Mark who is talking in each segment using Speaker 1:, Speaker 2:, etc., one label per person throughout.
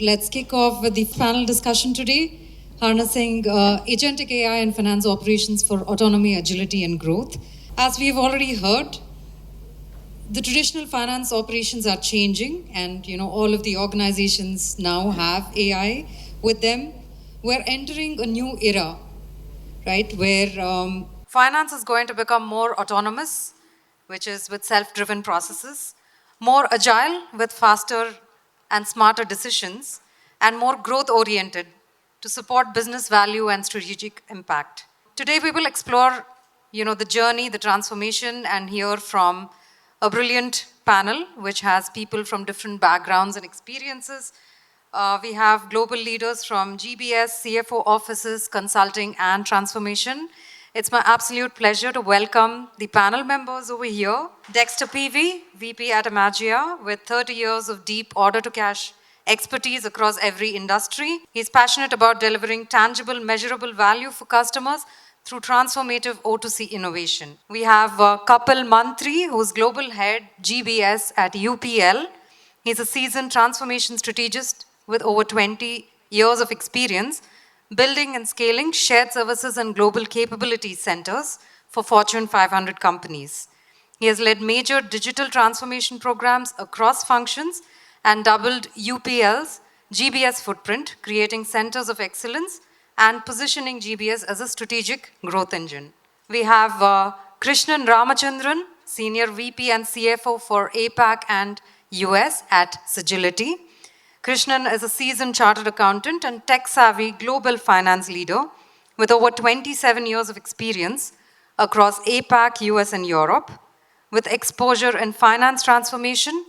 Speaker 1: Let's kick off with the panel discussion today, harnessing Agentic AI and finance operations for autonomy, agility, and growth. As we've already heard, the traditional finance operations are changing, and all of the organizations now have AI with them. We're entering a new era, right, where finance is going to become more autonomous, which is with self-driven processes, more agile with faster and smarter decisions, and more growth-oriented to support business value and strategic impact. Today we will explore, the journey, the transformation, and hear from a brilliant panel which has people from different backgrounds and experiences. We have global leaders from GBS, CFO offices, consulting, and transformation. It's my absolute pleasure to welcome the panel members over here. Dexter PV, VP at Emagia, with 30 years of deep order-to-cash expertise across every industry. He's passionate about delivering tangible, measurable value for customers through transformative O2C innovation. We have Kapil Mantri, who's Global Head GBS at UPL. He's a seasoned transformation strategist with over 20 years of experience building and scaling shared services and global capability centers for Fortune 500 companies. He has led major digital transformation programs across functions and doubled UPL's GBS footprint, creating centers of excellence and positioning GBS as a strategic growth engine. We have Krishnan Ramachandran, Senior VP and CFO for APAC and US at Sagility. Krishnan is a seasoned chartered accountant and tech-savvy global finance leader with over 27 years of experience across APAC, US, and Europe, with exposure in finance transformation,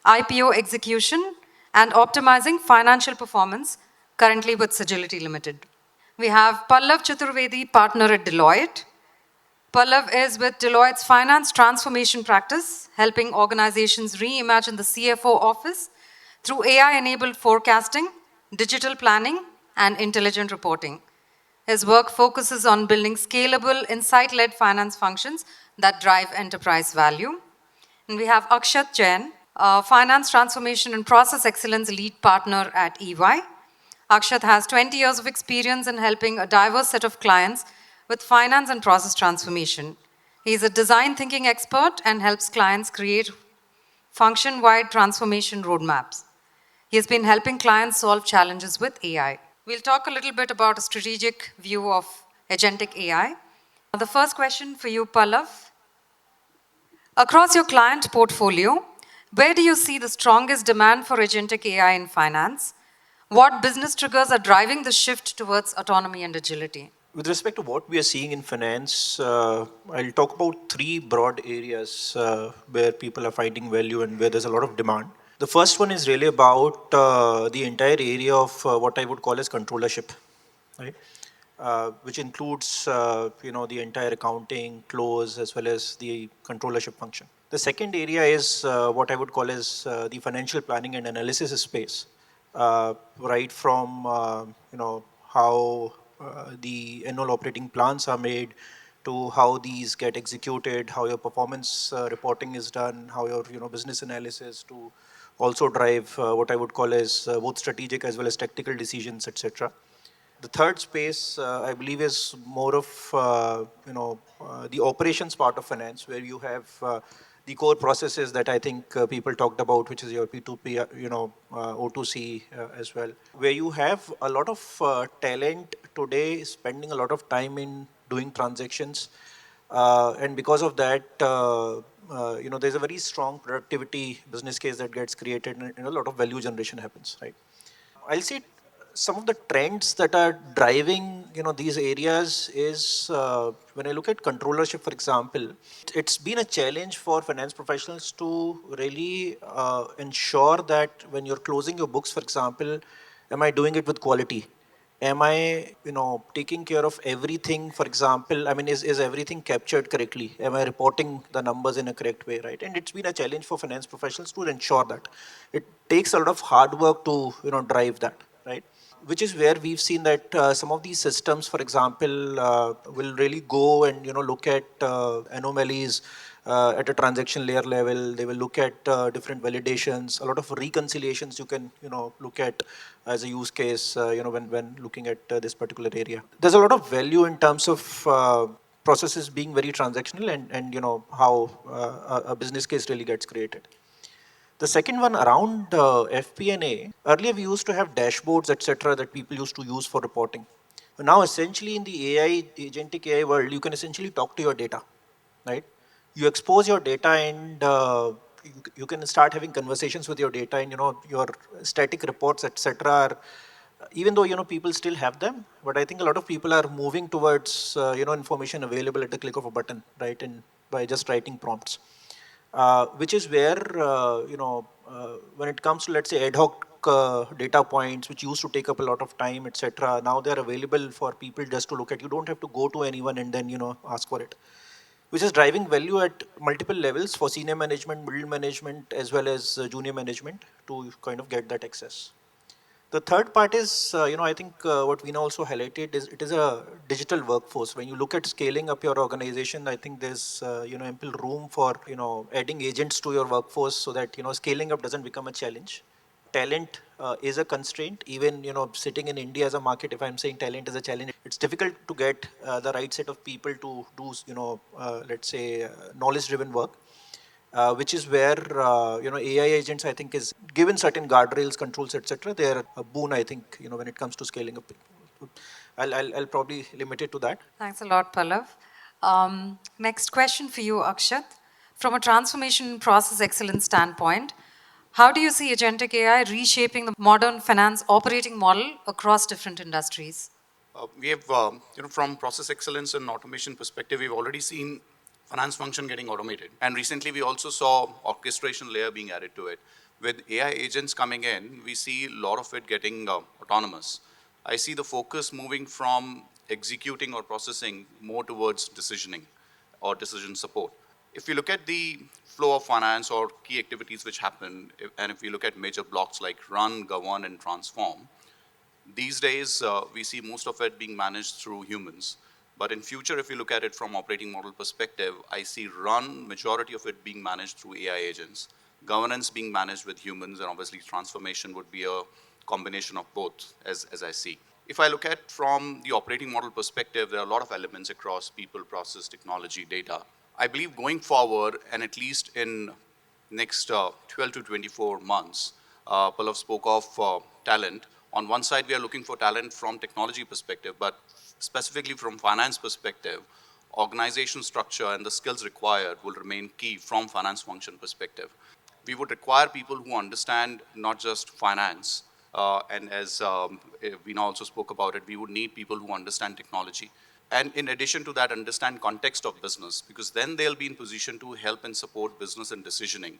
Speaker 1: IPO execution, and optimizing financial performance, currently with Sagility Limited. We have Pallav Chaturvedi, partner at Deloitte. Pallav is with Deloitte's finance transformation practice, helping organizations reimagine the CFO office through AI-enabled forecasting, digital planning, and intelligent reporting. His work focuses on building scalable, insight-led finance functions that drive enterprise value. And we have Akshat Jain, finance transformation and process excellence lead partner at EY. Akshat has 20 years of experience in helping a diverse set of clients with finance and process transformation. He is a design thinking expert and helps clients create function-wide transformation roadmaps. He has been helping clients solve challenges with AI. We'll talk a little bit about a strategic view of Agentic AI. The first question for you, Pallav. Across your client portfolio, where do you see the strongest demand for Agentic AI in finance? What business triggers are driving the shift towards autonomy and agility?
Speaker 2: With respect to what we are seeing in finance, I'll talk about three broad areas where people are finding value and where there's a lot of demand. The first one is really about the entire area of what I would call as controllership, right? Which includes the entire accounting, close, as well as the controllership function. The second area is what I would call as the financial planning and analysis space, right from how the annual operating plans are made to how these get executed, how your performance reporting is done, how your business analysis to also drive what I would call as both strategic as well as tactical decisions, etc. The third space, I believe, is more of the operations part of finance, where you have the core processes that I think people talked about, which is your P2P, O2C as well, where you have a lot of talent today spending a lot of time in doing transactions, and because of that, there's a very strong productivity business case that gets created, and a lot of value generation happens, right? I'll say some of the trends that are driving these areas is when I look at controllership, for example, it's been a challenge for finance professionals to really ensure that when you're closing your books, for example, am I doing it with quality? Am I taking care of everything? For example, I mean, is everything captured correctly? Am I reporting the numbers in a correct way, right? And it's been a challenge for finance professionals to ensure that. It takes a lot of hard work to drive that, right? Which is where we've seen that some of these systems, for example, will really go and look at anomalies, at a transaction layer level. They will look at different validations, a lot of reconciliations you can, look at as a use case, when looking at this particular area. There's a lot of value in terms of processes being very transactional and how a business case really gets created. The second one around FP&A, earlier we used to have dashboards, etc., that people used to use for reporting. But now, essentially, in the agentic AI world, you can essentially talk to your data, right? You expose your data and you can start having conversations with your data, and your static reports, etc., are, even though people still have them, but I think a lot of people are moving towards information available at the click of a button, right? And by just writing prompts, which is where when it comes to, let's say, ad hoc data points which used to take up a lot of time, etc., now they're available for people just to look at. You don't have to go to anyone and then ask for it, which is driving value at multiple levels for senior management, middle management, as well as junior management to kind of get that access. The third part is, I think what Veena also highlighted is it is a digital workforce. When you look at scaling up your organization, I think there's, ample room for, adding agents to your workforce so that, scaling up doesn't become a challenge. Talent is a constraint. Even, sitting in India as a market, if I'm saying talent is a challenge, it's difficult to get the right set of people to do, let's say, knowledge-driven work. Which is where AI agents, I think, is given certain guardrails, controls, etc. They're a boon, I think, when it comes to scaling up. I'll probably limit it to that.
Speaker 1: Thanks a lot, Pallav. Next question for you, Akshat. From a transformation process excellence standpoint, how do you see agentic AI reshaping the modern finance operating model across different industries?
Speaker 3: We have, from process excellence and automation perspective, we've already seen finance function getting automated. And recently, we also saw orchestration layer being added to it. With AI agents coming in, we see a lot of it getting autonomous. I see the focus moving from executing or processing more towards decisioning or decision support. If you look at the flow of finance or key activities which happen, and if you look at major blocks like run, govern, and transform, these days, we see most of it being managed through humans. But in future, if you look at it from operating model perspective, I see run, majority of it being managed through AI agents, governance being managed with humans, and obviously transformation would be a combination of both, as I see. If I look at from the operating model perspective, there are a lot of elements across people, process, technology, data. I believe going forward, and at least in next 12 to 24 months, Pallav spoke of talent. On one side, we are looking for talent from technology perspective, but specifically from finance perspective, organization structure and the skills required will remain key from finance function perspective. We would require people who understand not just finance, and as Veena also spoke about it, we would need people who understand technology. And in addition to that, understand context of business, because then they'll be in position to help and support business and decisioning.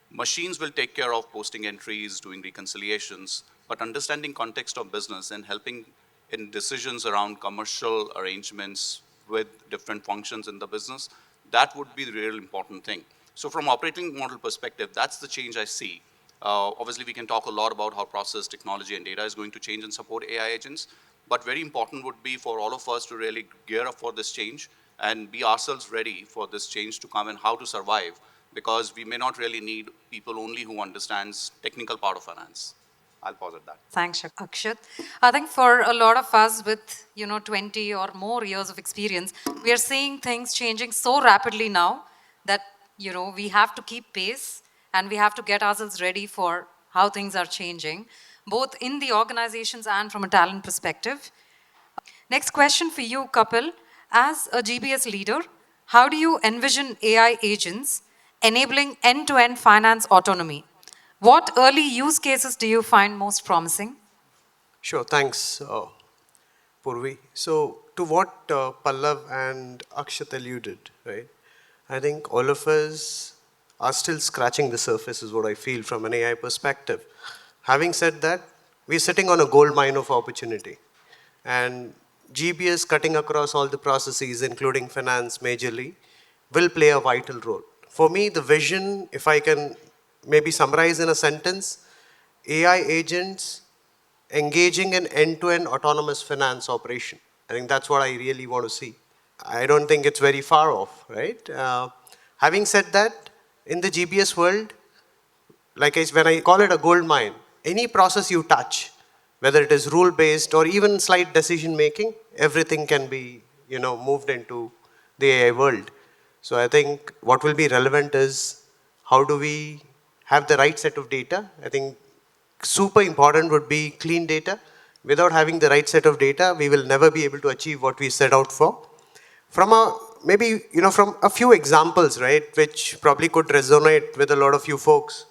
Speaker 3: Machines will take care of posting entries, doing reconciliations, but understanding context of business and helping in decisions around commercial arrangements with different functions in the business, that would be the real important thing. So from operating model perspective, that's the change I see. Obviously, we can talk a lot about how process, technology, and data is going to change and support AI agents, but very important would be for all of us to really gear up for this change and be ourselves ready for this change to come and how to survive, because we may not really need people only who understands technical part of finance. I'll pause at that.
Speaker 1: Thanks, Akshat. I think for a lot of us with 20 or more years of experience, we are seeing things changing so rapidly now that we have to keep pace and we have to get ourselves ready for how things are changing, both in the organizations and from a talent perspective. Next question for you, Kapil. As a GBS leader, how do you envision AI agents enabling end-to-end finance autonomy? What early use cases do you find most promising?
Speaker 4: Sure, thanks, Purvi. So to what Pallav and Akshat alluded, right? I think all of us are still scratching the surface is what I feel from an AI perspective. Having said that, we're sitting on a gold mine of opportunity. And GBS cutting across all the processes, including finance majorly, will play a vital role. For me, the vision, if I can maybe summarize in a sentence, AI agents engaging in end-to-end autonomous finance operation. I think that's what I really want to see. I don't think it's very far off, right? Having said that, in the GBS world, when I call it a gold mine, any process you touch, whether it is rule-based or even slight decision making, everything can be, moved into the AI world. So I think what will be relevant is how do we have the right set of data? I think super important would be clean data. Without having the right set of data, we will never be able to achieve what we set out for. From from a few examples, right, which probably could resonate with a lot of you folks.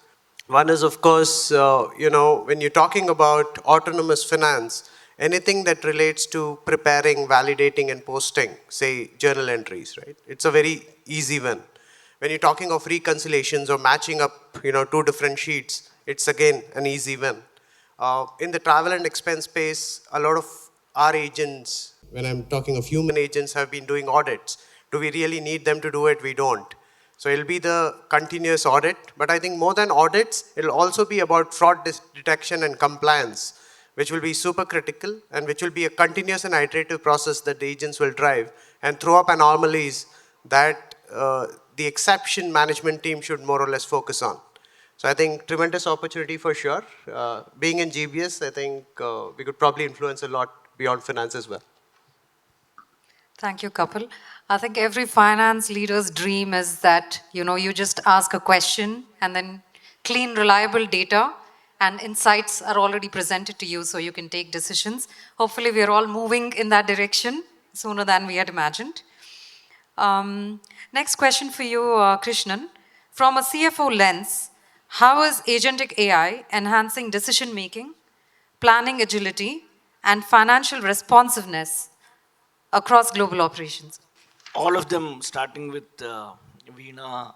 Speaker 4: One is, of course, when you're talking about autonomous finance, anything that relates to preparing, validating, and posting, say, journal entries, right? It's a very easy one. When you're talking of reconciliations or matching up, two different sheets, it's again an easy one. In the travel and expense space, a lot of our agents, when I'm talking of human agents, have been doing audits. Do we really need them to do it? We don't. So it'll be the continuous audit, but I think more than audits, it'll also be about fraud detection and compliance, which will be super critical and which will be a continuous and iterative process that the agents will drive and throw up anomalies that the exception management team should more or less focus on. So I think tremendous opportunity for sure. Being in GBS, I think we could probably influence a lot beyond finance as well.
Speaker 1: Thank you, Kapil. I think every finance leader's dream is that, you just ask a question and then clean, reliable data and insights are already presented to you so you can take decisions. Hopefully, we are all moving in that direction sooner than we had imagined. Next question for you, Krishnan. From a CFO lens, how is agentic AI enhancing decision-making, planning agility, and financial responsiveness across global operations?
Speaker 5: All of them, starting with Veena,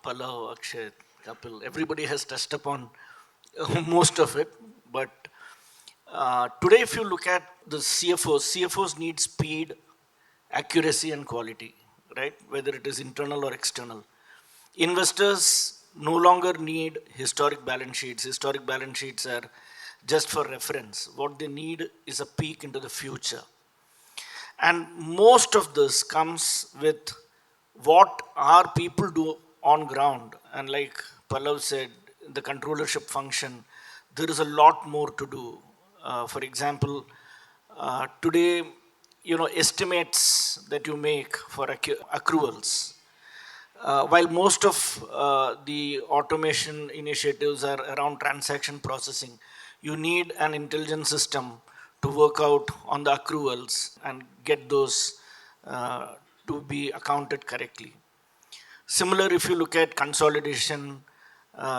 Speaker 5: Pallav, Akshay, Kapil, everybody has touched upon most of it. But today, if you look at the CFOs need speed, accuracy, and quality, right? Whether it is internal or external. Investors no longer need historic balance sheets. Historic balance sheets are just for reference. What they need is a peek into the future. And most of this comes with what our people do on ground. And like Pallav said, the controllership function, there is a lot more to do. For example, today, estimates that you make for accruals, while most of the automation initiatives are around transaction processing, you need an intelligent system to work out on the accruals and get those to be accounted correctly. Similar, if you look at consolidation,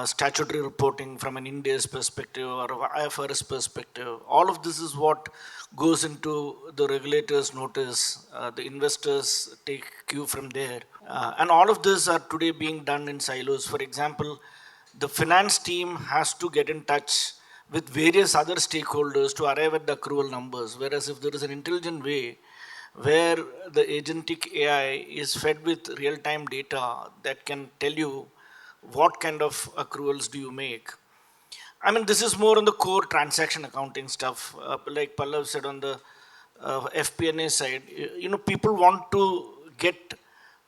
Speaker 5: statutory reporting from an Ind AS perspective or IFRS perspective, all of this is what goes into the regulators' notice. The investors take cue from there. And all of this are today being done in silos. For example, the finance team has to get in touch with various other stakeholders to arrive at the accrual numbers. Whereas if there is an intelligent way where the agentic AI is fed with real-time data that can tell you what kind of accruals do you make. I mean, this is more on the core transaction accounting stuff. Like Pallav said on the FP&A side, people want to get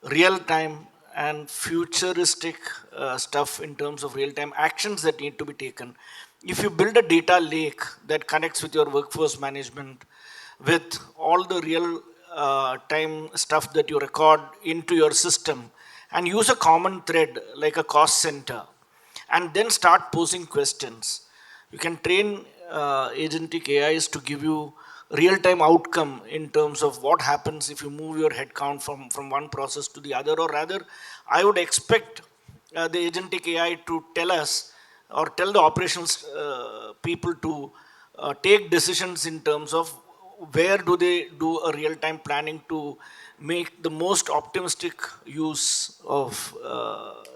Speaker 5: real-time and futuristic stuff in terms of real-time actions that need to be taken. If you build a data lake that connects with your workforce management, with all the real time stuff that you record into your system, and use a common thread like a cost center, and then start posing questions, you can train agentic AIs to give you real-time outcome in terms of what happens if you move your headcount from one process to the other, or rather, I would expect the agentic AI to tell us or tell the operations people to take decisions in terms of where do they do a real-time planning to make the most optimistic use of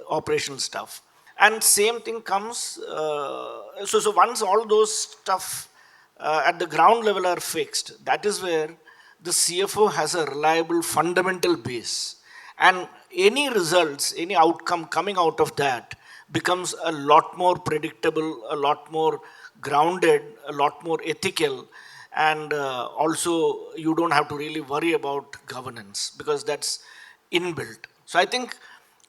Speaker 5: operational stuff. And same thing comes, so once all those stuff at the ground level are fixed, that is where the CFO has a reliable fundamental base. And any results, any outcome coming out of that becomes a lot more predictable, a lot more grounded, a lot more ethical, and also you don't have to really worry about governance because that's inbuilt. So I think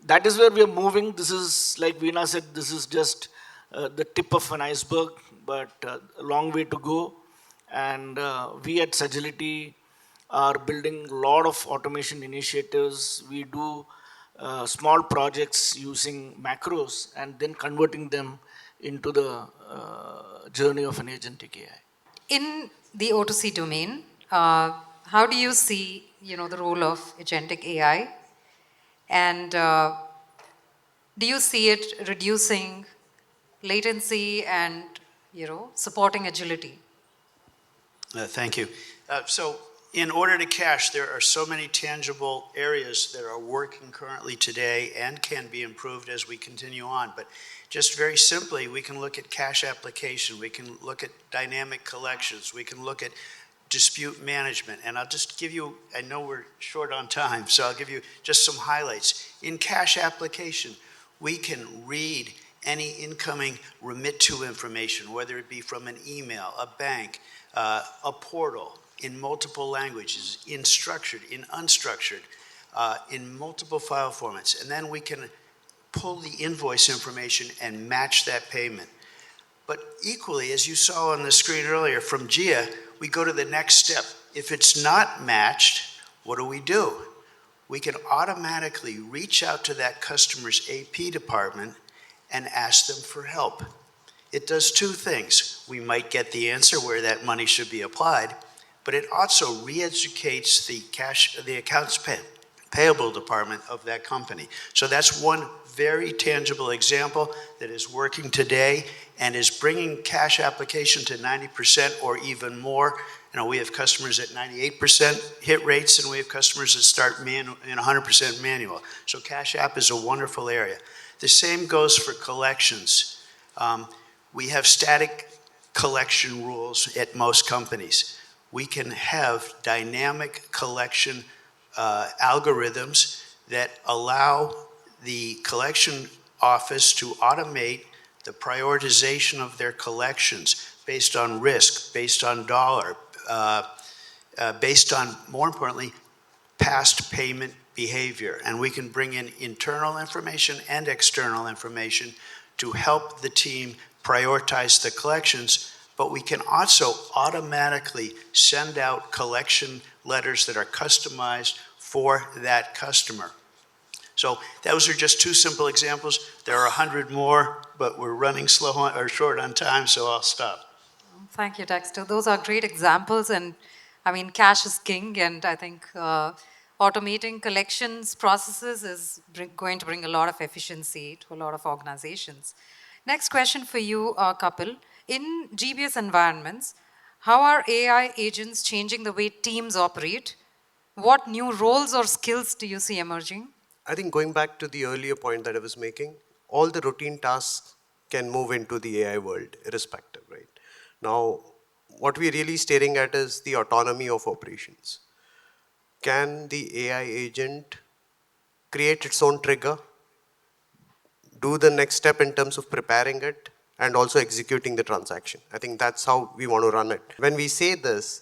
Speaker 5: that is where we are moving. This is, like Veena said, this is just the tip of an iceberg, but a long way to go. And we at Sagility are building a lot of automation initiatives. We do small projects using macros and then converting them into the journey of an agentic AI.
Speaker 1: In the O2C domain, how do you see, the role of agentic AI? And do you see it reducing latency and, supporting agility?
Speaker 6: Thank you. So in order to cash, there are so many tangible areas that are working currently today and can be improved as we continue on. But just very simply, we can look at cash application, we can look at dynamic collections, we can look at dispute management. And I'll just give you, I know we're short on time, so I'll give you just some highlights. In cash application, we can read any incoming remit to information, whether it be from an email, a bank, a portal, in multiple languages, in structured, in unstructured, in multiple file formats. And then we can pull the invoice information and match that payment. But equally, as you saw on the screen earlier from Gia, we go to the next step. If it's not matched, what do? We can automatically reach out to that customer's AP department and ask them for help. It does two things. We might get the answer where that money should be applied, but it also re-educates the accounts payable department of that company. So that's one very tangible example that is working today and is bringing cash application to 90% or even more. We have customers at 98% hit rates, and we have customers that start in 100% manual. So cash app is a wonderful area. The same goes for collections. We have static collection rules at most companies. We can have dynamic collection algorithms that allow the collection office to automate the prioritization of their collections based on risk, based on dollar, based on, more importantly, past payment behavior. And we can bring in internal information and external information to help the team prioritize the collections, but we can also automatically send out collection letters that are customized for that customer. So those are just two simple examples. There are 100 more, but we're running short on time, so I'll stop.
Speaker 1: Thank you, Dexter. Those are great examples, and cash is king, and I think automating collections processes is going to bring a lot of efficiency to a lot of organizations. Next question for you, Kapil. In GBS environments, how are AI agents changing the way teams operate? What new roles or skills do you see emerging?
Speaker 4: I think going back to the earlier point that I was making, all the routine tasks can move into the AI world, irrespective, right? Now, what we're really staring at is the autonomy of operations. Can the AI agent create its own trigger, do the next step in terms of preparing it, and also executing the transaction? I think that's how we want to run it. When we say this,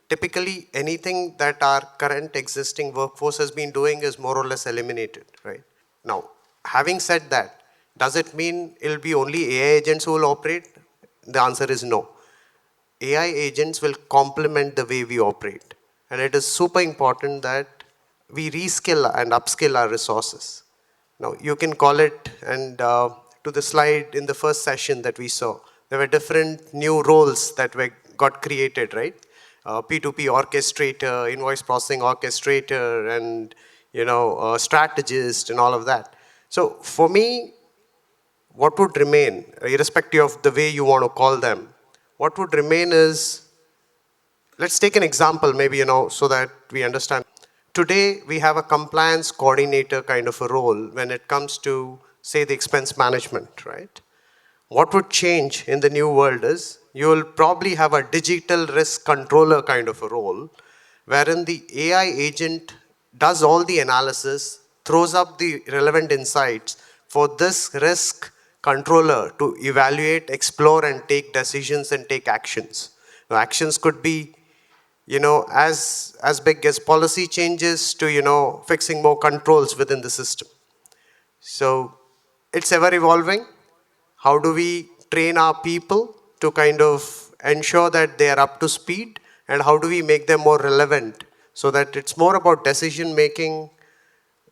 Speaker 4: typically anything that our current existing workforce has been doing is more or less eliminated, right? Now, having said that, does it mean it'll be only AI agents who will operate? The answer is no. AI agents will complement the way we operate. And it is super important that we reskill and upskill our resources. Now, you can call it, and to the slide in the first session that we saw, there were different new roles that got created, right? P2P orchestrator, invoice processing orchestrator, and strategist and all of that. So for me, what would remain, irrespective of the way you want to call them, what would remain is, let's take an example maybe, so that we understand. Today, we have a compliance coordinator kind of a role when it comes to, say, the expense management, right? What would change in the new world is, you will probably have a digital risk controller kind of a role, wherein the AI agent does all the analysis, throws up the relevant insights for this risk controller to evaluate, explore, and take decisions and take actions. Now, actions could be, as big as policy changes to, fixing more controls within the system. So it's ever evolving. How do we train our people to kind of ensure that they are up to speed, and how do we make them more relevant so that it's more about decision making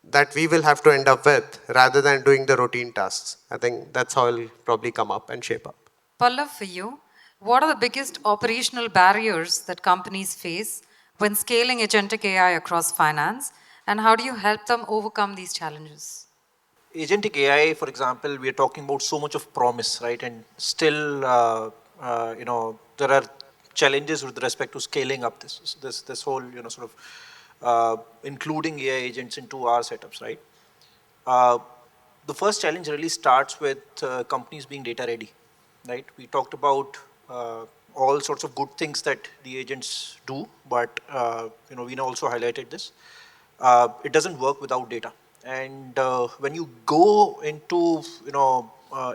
Speaker 4: that we will have to end up with rather than doing the routine tasks. I think that's how it'll probably come up and shape up.
Speaker 1: Pallav, for you, what are the biggest operational barriers that companies face when scaling agentic AI across finance, and how do you help them overcome these challenges?
Speaker 2: Agentic AI, for example, we are talking about so much of promise, right? And still, there are challenges with respect to scaling up this whole, sort of including AI agents into our setups, right? Uh, the first challenge really starts with companies being data ready, right? We talked about all sorts of good things that the agents do, but we also highlighted this. It doesn't work without data. And when you go into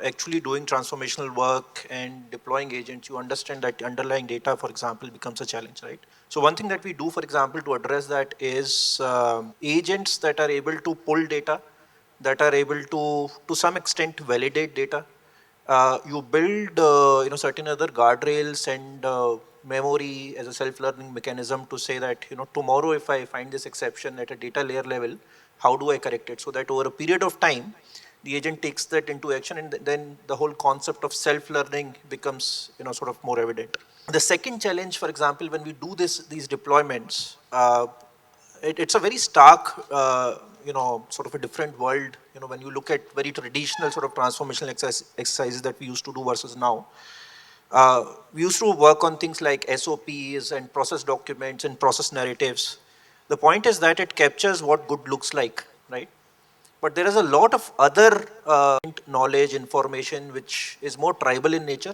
Speaker 2: actually doing transformational work and deploying agents, you understand that the underlying data, for example, becomes a challenge, right? So one thing that we do, for example, to address that is agents that are able to pull data, that are able to some extent validate data. You build certain other guardrails and memory as a self-learning mechanism to say that tomorrow if I find this exception at a data layer level, how do I correct it, so that over a period of time the agent takes that into action, and then the whole concept of self-learning becomes sort of more evident. The second challenge, for example, when we do these deployments, it's a very stark, sort of a different world, when you look at very traditional sort of transformational exercises that we used to do versus now. We used to work on things like SOPs and process documents and process narratives. The point is that it captures what good looks like, right? But there is a lot of other knowledge, information, which is more tribal in nature,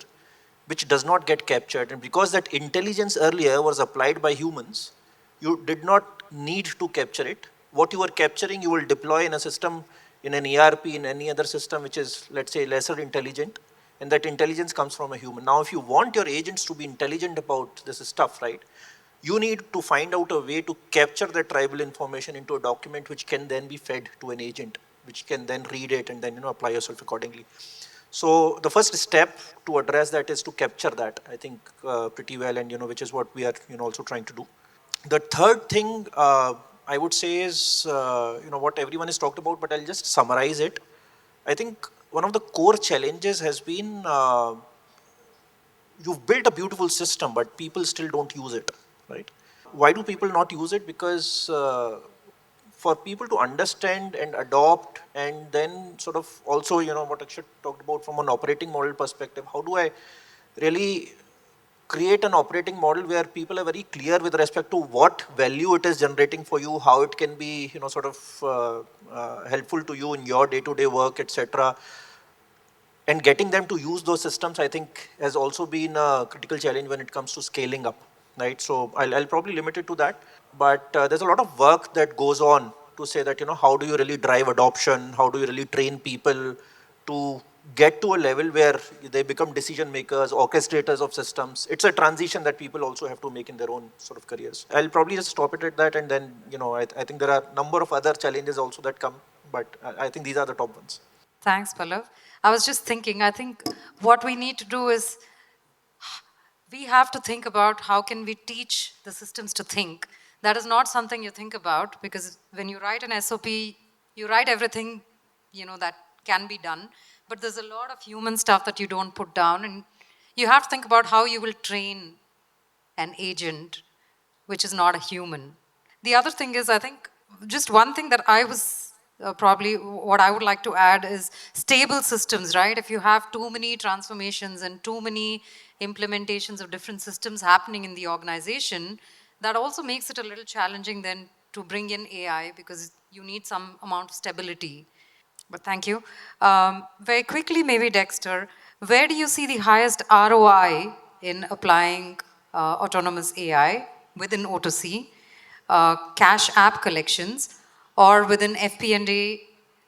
Speaker 2: which does not get captured. And because that intelligence earlier was applied by humans, you did not need to capture it. What you are capturing, you will deploy in a system, in an ERP, in any other system, which is, let's say, lesser intelligent. And that intelligence comes from a human. Now, if you want your agents to be intelligent about this stuff, right, you need to find out a way to capture that tribal information into a document which can then be fed to an agent, which can then read it and then apply yourself accordingly. So the first step to address that is to capture that, I think, pretty well, and which is what we are also trying to do. The third thing I would say is what everyone has talked about, but I'll just summarize it. I think one of the core challenges has been you've built a beautiful system, but people still don't use it, right? Why do people not use it? Because for people to understand and adopt, and then sort of also, what Akshat talked about from an operating model perspective, how do I really create an operating model where people are very clear with respect to what value it is generating for you, how it can be, sort of helpful to you in your day-to-day work, etc. And getting them to use those systems, I think, has also been a critical challenge when it comes to scaling up, right? So I'll probably limit it to that. But there's a lot of work that goes on to say that, how do you really drive adoption? How do you really train people to get to a level where they become decision makers, orchestrators of systems? It's a transition that people also have to make in their own sort of careers. I'll probably just stop it at that, and then, I think there are a number of other challenges also that come, but I think these are the top ones.
Speaker 1: Thanks, Pallav. I was just thinking, I think what we need to do is we have to think about how can we teach the systems to think. That is not something you think about, because when you write an SOP, you write everything, that can be done, but there's a lot of human stuff that you don't put down, and you have to think about how you will train an agent, which is not a human. The other thing is, I think, just one thing that I was probably what I would like to add is stable systems, right? If you have too many transformations and too many implementations of different systems happening in the organization, that also makes it a little challenging then to bring in AI, because you need some amount of stability. But thank you. Very quickly, maybe Dexter, where do you see the highest ROI in applying autonomous AI within O2C, cash app collections, or within FP&A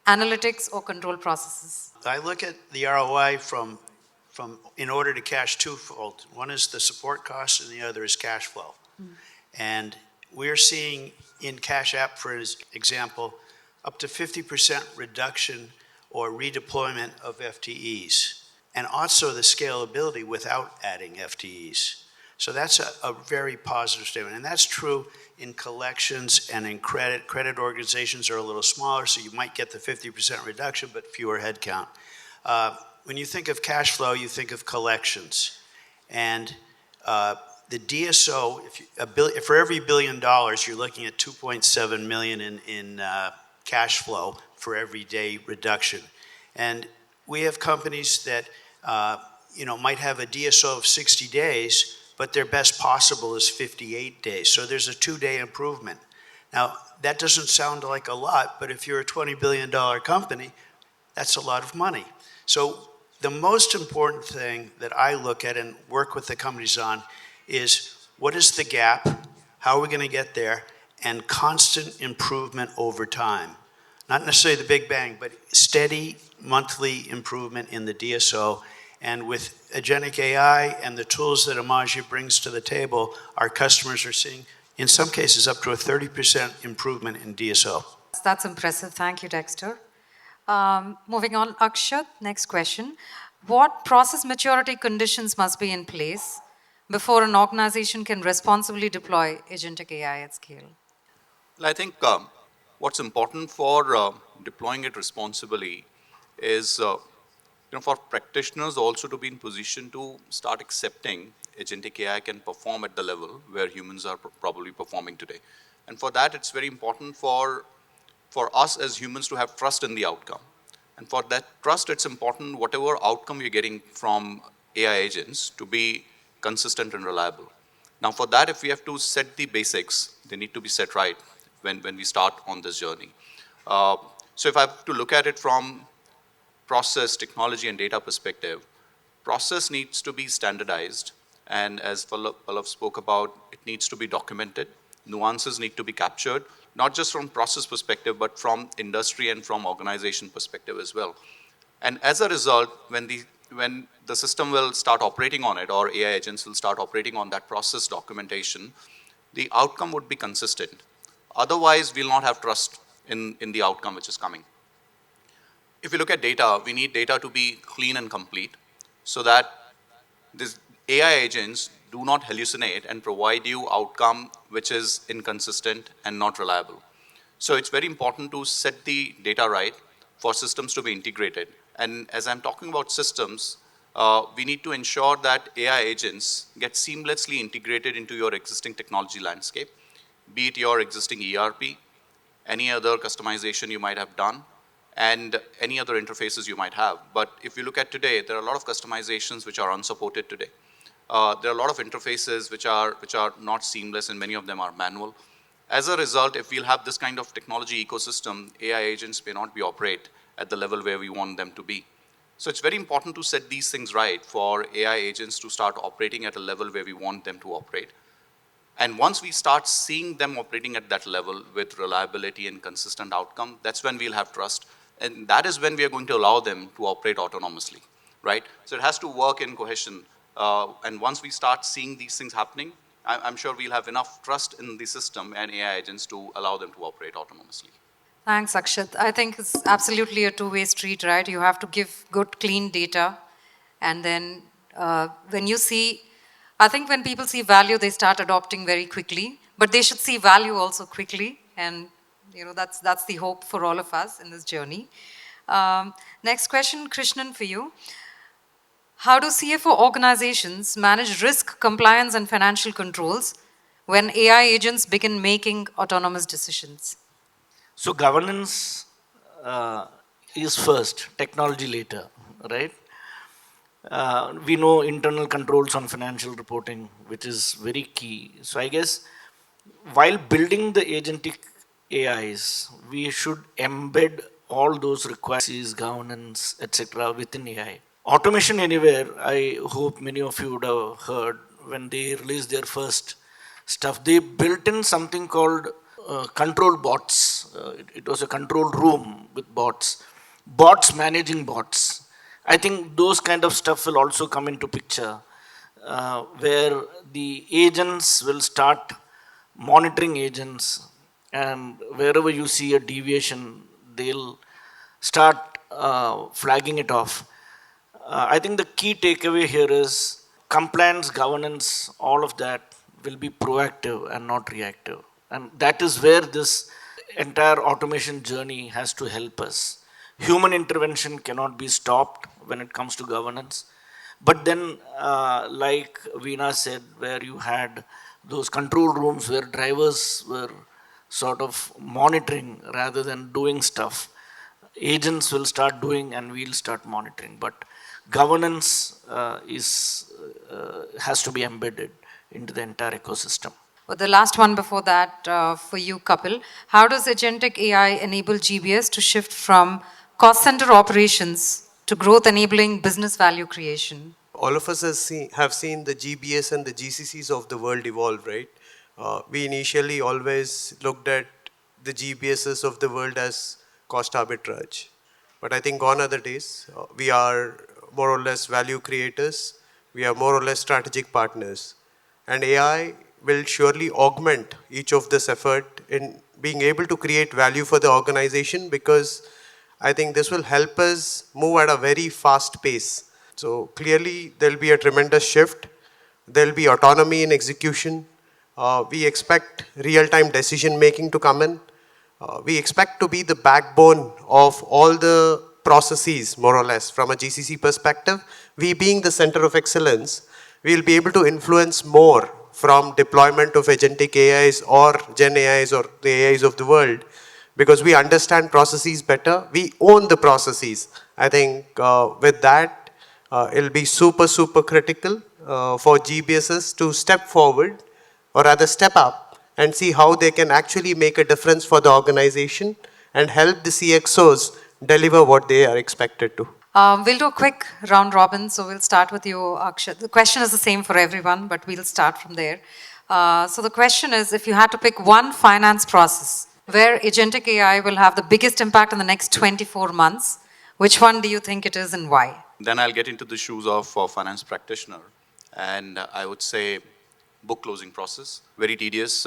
Speaker 1: analytics or control processes?
Speaker 6: I look at the ROI from in order to cash twofold. One is the support cost and the other is cash flow. And we're seeing in Cash App, for example, up to 50% reduction or redeployment of FTEs, and also the scalability without adding FTEs. So that's a very positive statement, and that's true in collections and in credit. Credit organizations are a little smaller, so you might get the 50% reduction, but fewer headcount. When you think of cash flow, you think of collections. And the DSO, for every $1 billion, you're looking at 2.7 million in cash flow for every day reduction. And we have companies that might have a DSO of 60 days, but their best possible is 58 days. So there's a 2-day improvement. Now, that doesn't sound like a lot, but if you're a $20 billion company, that's a lot of money. So the most important thing that I look at and work with the companies on is what is the gap, how are we going to get there, and constant improvement over time. Not necessarily the big bang, but steady monthly improvement in the DSO. And with Agentic AI and the tools that Emagia brings to the table, our customers are seeing, in some cases, up to a 30% improvement in DSO.
Speaker 1: That's impressive. Thank you, Dexter. Moving on, Akshat, next question. What process maturity conditions must be in place before an organization can responsibly deploy Agentic AI at scale?
Speaker 3: Well, I think what's important for deploying it responsibly is for practitioners also to be in position to start accepting Agentic AI can perform at the level where humans are probably performing today. And for that, it's very important for us as humans to have trust in the outcome. And for that trust, it's important whatever outcome you're getting from AI agents to be consistent and reliable. Now for that, if we have to set the basics, they need to be set right when we start on this journey. So if I have to look at it from process, technology, and data perspective, process needs to be standardized. And as Pallav spoke about, it needs to be documented. Nuances need to be captured, not just from process perspective, but from industry and from organization perspective as well. And as a result, when the system will start operating on it, or AI agents will start operating on that process documentation, the outcome would be consistent. Otherwise, we'll not have trust in the outcome which is coming. If you look at data, we need data to be clean and complete so that these AI agents do not hallucinate and provide you outcome which is inconsistent and not reliable. So it's very important to set the data right for systems to be integrated. And as I'm talking about systems, we need to ensure that AI agents get seamlessly integrated into your existing technology landscape, be it your existing ERP, any other customization you might have done, and any other interfaces you might have. But if you look at today, there are a lot of customizations which are unsupported today. There are a lot of interfaces which are not seamless, and many of them are manual. As a result, if we'll have this kind of technology ecosystem, AI agents may not be operate at the level where we want them to be. So it's very important to set these things right for AI agents to start operating at a level where we want them to operate. And once we start seeing them operating at that level with reliability and consistent outcome, that's when we'll have trust. And that is when we are going to allow them to operate autonomously, right? So it has to work in cohesion. And once we start seeing these things happening, I'm sure we'll have enough trust in the system and AI agents to allow them to operate autonomously.
Speaker 1: Thanks, Akshat. I think it's absolutely a two-way street, right? You have to give good, clean data. And then when you see, I think when people see value, they start adopting very quickly. But they should see value also quickly. And that's the hope for all of us in this journey. Next question, Krishnan, for you. How do CFO organizations manage risk, compliance, and financial controls when AI agents begin making autonomous decisions?
Speaker 5: So governance is first, technology later, right? We know internal controls on financial reporting, which is very key. So I guess while building the agentic AIs, we should embed all those requirements, governance, etc. within AI. Automation Anywhere, I hope many of you would have heard when they released their first stuff, they built in something called control bots. It was a control room with bots managing bots. I think those kind of stuff will also come into picture where the agents will start monitoring agents, and wherever you see a deviation, they'll start flagging it off. I think the key takeaway here is compliance, governance, all of that will be proactive and not reactive. And that is where this entire automation journey has to help us. Human intervention cannot be stopped when it comes to governance. But then, like Veena said, where you had those control rooms where drivers were sort of monitoring rather than doing stuff, agents will start doing and we'll start monitoring. But governance has to be embedded into the entire ecosystem.
Speaker 1: Well, the last one before that for you, Kapil. How does Agentic AI enable GBS to shift from cost center operations to growth enabling business value creation?
Speaker 4: All of us have seen the GBS and the GCCs of the world evolve, right? We initially always looked at the GBSs of the world as cost arbitrage. But I think gone are the days. We are more or less value creators. We are more or less strategic partners. And AI will surely augment each of this effort in being able to create value for the organization, because I think this will help us move at a very fast pace. So clearly there'll be a tremendous shift. There'll be autonomy in execution. We expect real-time decision making to come in. We expect to be the backbone of all the processes, more or less, from a GCC perspective. We being the center of excellence, we'll be able to influence more from deployment of agentic AIs or Gen AIs or the AIs of the world, because we understand processes better. We own the processes. I think with that, it'll be super, super critical for GBSs to step forward, or rather step up, and see how they can actually make a difference for the organization and help the CXOs deliver what they are expected to.
Speaker 1: We'll do a quick round robin, so we'll start with you, Akshat. The question is the same for everyone, but we'll start from there. So the question is, if you had to pick one finance process where Agentic AI will have the biggest impact in the next 24 months, which one do you think it is and why?
Speaker 3: Then I'll get into the shoes of a finance practitioner. And I would say book closing process, very tedious,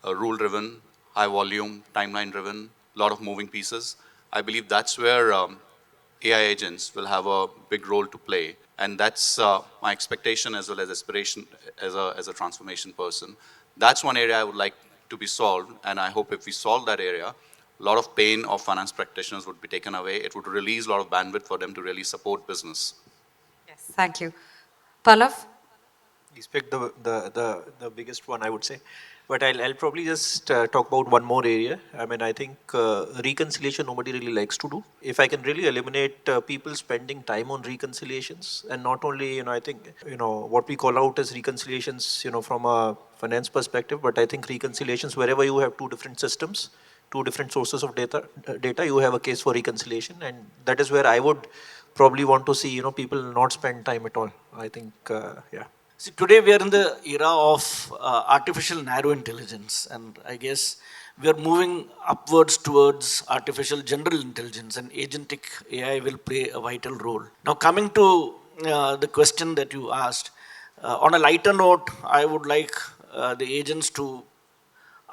Speaker 3: rule-driven, high volume, timeline-driven, a lot of moving pieces. I believe that's where AI agents will have a big role to play. And that's my expectation as well as aspiration as a transformation person. That's one area I would like to be solved. And I hope if we solve that area, a lot of pain of finance practitioners would be taken away. It would release a lot of bandwidth for them to really support business.
Speaker 1: Yes, thank you. Pallav?
Speaker 2: He's picked the biggest one, I would say. But I'll probably just talk about one more area. I mean, I think reconciliation nobody really likes to do. If I can really eliminate people spending time on reconciliations, and not only, I think, what we call out as reconciliations, from a finance perspective, but I think reconciliations, wherever you have two different systems, two different sources of data, you have a case for reconciliation. And that is where I would probably want to see, people not spend time at all. I think, yeah.
Speaker 5: See, today we are in the era of artificial narrow intelligence, and I guess we are moving upwards towards artificial general intelligence, and agentic AI will play a vital role. Now, coming to the question that you asked, on a lighter note, I would like the agents to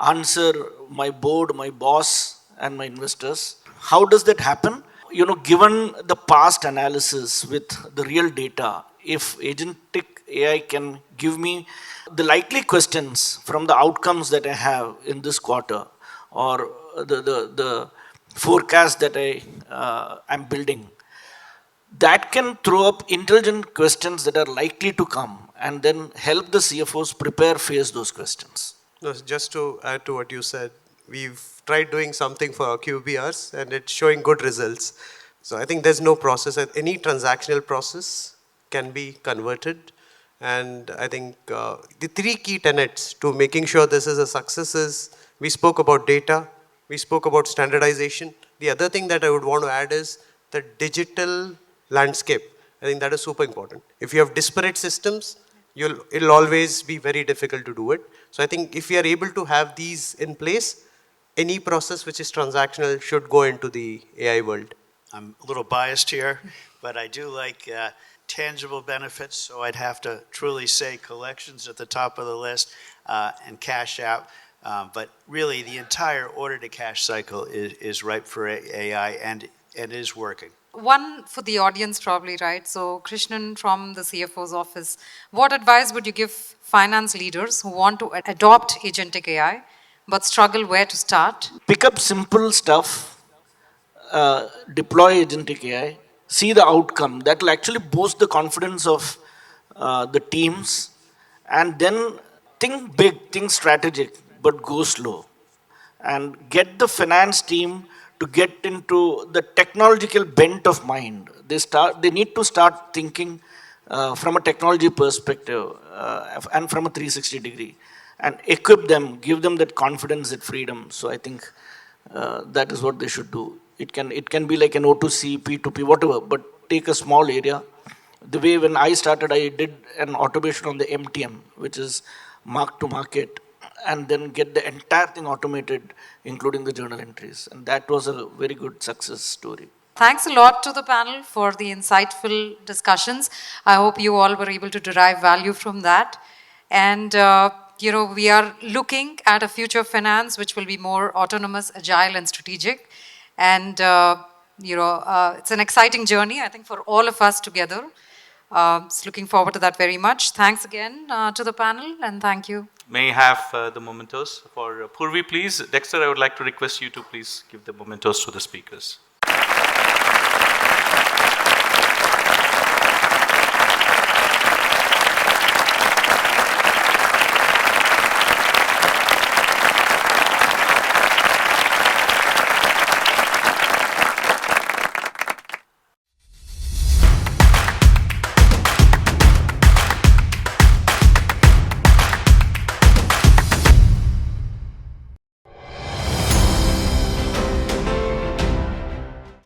Speaker 5: answer my board, my boss, and my investors. How does that happen? Given the past analysis with the real data, if agentic AI can give me the likely questions from the outcomes that I have in this quarter, or the forecast that I am building, that can throw up intelligent questions that are likely to come, and then help the CFOs prepare, face those questions.
Speaker 4: No, just to add to what you said, we've tried doing something for our QBRs and it's showing good results. So I think there's no process. Any transactional process can be converted. And I think the three key tenets to making sure this is a success is, we spoke about data, we spoke about standardization. The other thing that I would want to add is the digital landscape. I think that is super important. If you have disparate systems, it'll always be very difficult to do it. So I think if we are able to have these in place, any process which is transactional should go into the AI world.
Speaker 6: I'm a little biased here, but I do like tangible benefits, so I'd have to truly say collections at the top of the list and cash out. But really, the entire order-to-cash cycle is ripe for AI, and and is working.
Speaker 1: One for the audience probably, right? So Krishnan from the CFO's office, what advice would you give finance leaders who want to adopt Agentic AI but struggle where to start?
Speaker 5: Pick up simple stuff, deploy agentic AI, see the outcome. That will actually boost the confidence of the teams, and then think big, think strategic, but go slow. And get the finance team to get into the technological bent of mind. They need to start thinking from a technology perspective and from a 360 degree, and equip them, give them that confidence, that freedom. So I think that is what they should do. It can be like an O2C, P2P, whatever, but take a small area. The way when I started, I did an automation on the MTM, which is mark to market, and then get the entire thing automated, including the journal entries. And that was a very good success story.
Speaker 1: Thanks a lot to the panel for the insightful discussions. I hope you all were able to derive value from that. And, we are looking at a future of finance which will be more autonomous, agile, and strategic. And, it's an exciting journey, I think, for all of us together. Just looking forward to that very much. Thanks again to the panel, and thank you.
Speaker 7: May I have the mementos for Purvi, please? Dexter, I would like to request you to please give the mementos to the speakers.